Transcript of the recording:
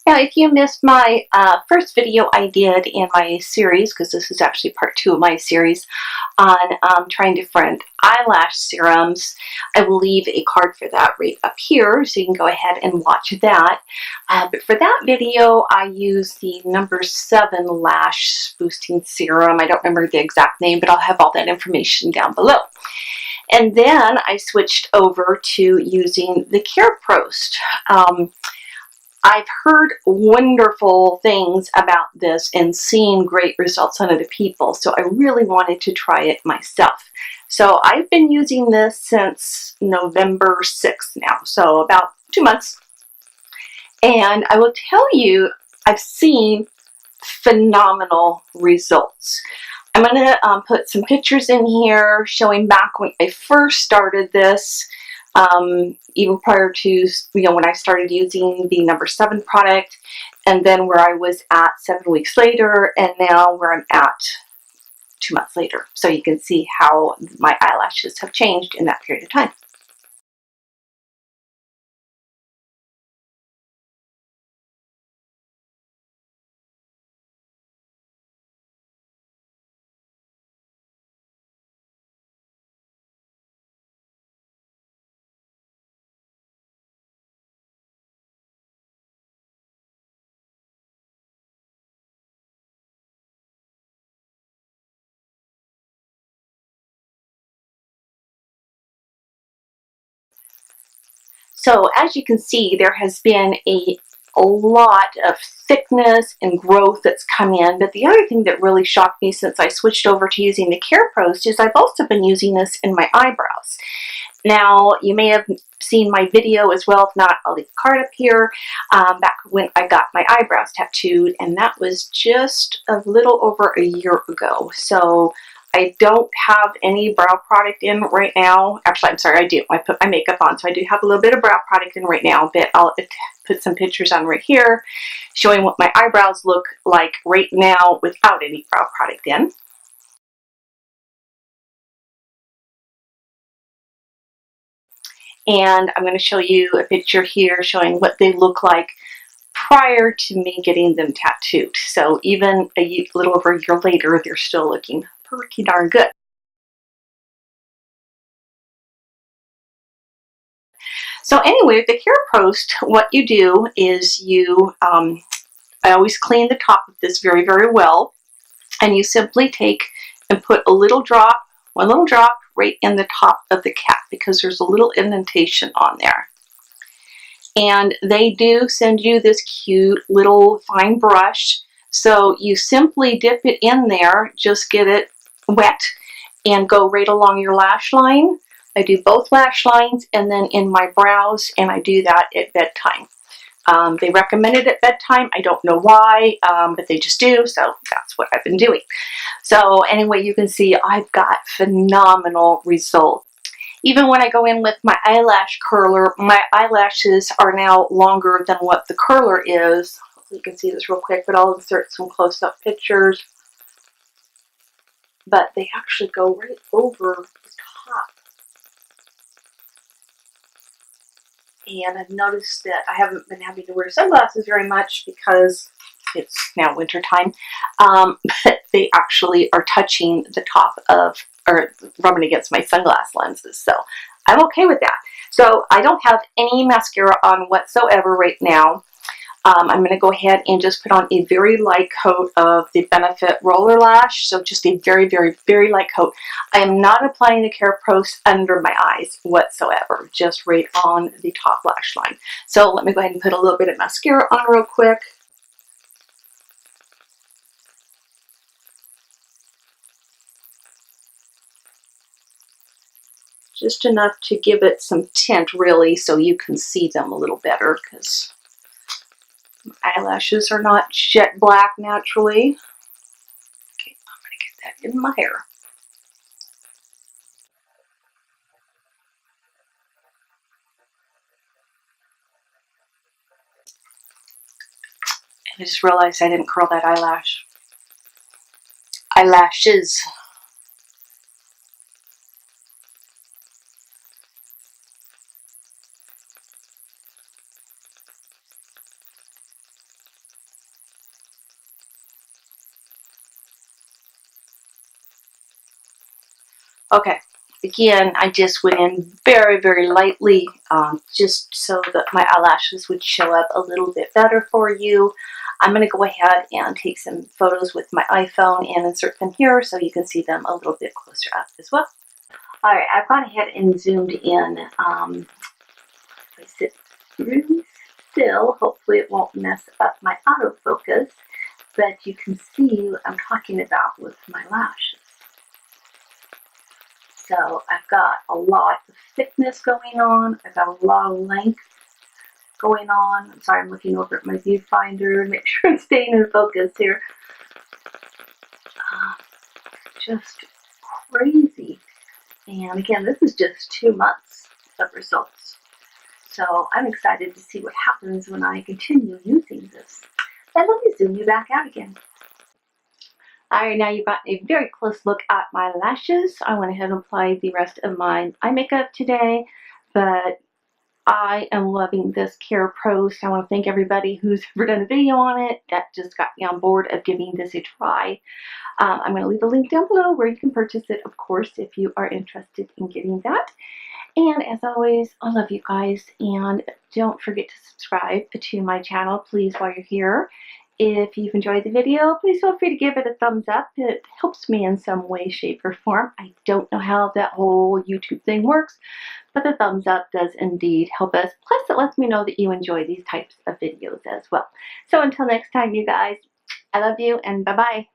Now, if you missed my first video I did in my series, because this is actually part 2 of my series on trying different eyelash serums, I will leave a card for that right up here, so you can go ahead and watch that. But for that video, I used the No7 Lash Boosting Serum. I don't remember the exact name, but I'll have all that information down below. And then I switched over to using the Careprost. I've heard wonderful things about this and seen great results on other people, so I really wanted to try it myself. So I've been using this since November 6th now, so about 2 months. And I will tell you, I've seen phenomenal results. I'm going to put some pictures in here showing back when I first started this. Even prior to, when I started using the No7 product, and then where I was at 7 weeks later, and now where I'm at 2 months later. So you can see how my eyelashes have changed in that period of time. So as you can see, there has been a lot of thickness and growth that's come in. But the other thing that really shocked me since I switched over to using the Careprost is I've also been using this in my eyebrows. Now, you may have seen my video as well. If not, I'll leave a card up here. Back when I got my eyebrows tattooed, and that was just a little over a year ago. So I don't have any brow product in right now. Actually, I'm sorry, I do. I put my makeup on, so I do have a little bit of brow product in right now, but I'll put some pictures on right here showing what my eyebrows look like right now without any brow product in. And I'm going to show you a picture here showing what they look like prior to me getting them tattooed. So even a little over a year later, they're still looking pretty darn good. So anyway, the Careprost, what you do is you, I always clean the top of this very, very well. And you simply take and put a little drop, one little drop right in the top of the cap, because there's a little indentation on there. And they do send you this cute little fine brush. So you simply dip it in there, just get it wet, and go right along your lash line. I do both lash lines and then in my brows, and I do that at bedtime. They recommend it at bedtime. I don't know why, but they just do, so that's what I've been doing. So anyway, you can see I've got phenomenal results. Even when I go in with my eyelash curler, my eyelashes are now longer than what the curler is. You can see this real quick, but I'll insert some close-up pictures. But they actually go right over the top. And I've noticed that I haven't been having to wear sunglasses very much because it's now winter time. But they actually are touching the top of, or rubbing against my sunglass lenses. So I'm okay with that. So I don't have any mascara on whatsoever right now. I'm going to go ahead and just put on a very light coat of the Benefit Roller Lash. So just a very, very, very light coat. I am not applying the Careprost under my eyes whatsoever, just right on the top lash line. So let me go ahead and put a little bit of mascara on real quick. Just enough to give it some tint, really, so you can see them a little better, because eyelashes are not jet black naturally. Okay, I'm going to get that in my hair. And I just realized I didn't curl that eyelash. Eyelashes. Okay, again, I just went in very, very lightly, just so that my eyelashes would show up a little bit better for you. I'm going to go ahead and take some photos with my iPhone and insert them here so you can see them a little bit closer up as well. Alright, I've gone ahead and zoomed in. If I sit really still, hopefully it won't mess up my autofocus, but you can see what I'm talking about with my lashes. So I've got a lot of thickness going on. I've got a lot of length going on. I'm sorry, I'm looking over at my viewfinder. Make sure I'm staying in focus here. Just crazy. And again, this is just 2 months of results. So I'm excited to see what happens when I continue using this. And let me zoom you back out again. Alright, now you've got a very close look at my lashes. I went ahead and applied the rest of my eye makeup today, but I am loving this Careprost. I want to thank everybody who's ever done a video on it. That just got me on board of giving this a try. I'm going to leave a link down below where you can purchase it, of course, if you are interested in getting that. And as always, I love you guys, and don't forget to subscribe to my channel, please, while you're here. If you've enjoyed the video, please feel free to give it a thumbs up. It helps me in some way, shape, or form. I don't know how that whole YouTube thing works, but the thumbs up does indeed help us. Plus, it lets me know that you enjoy these types of videos as well. So until next time, you guys, I love you, and bye-bye.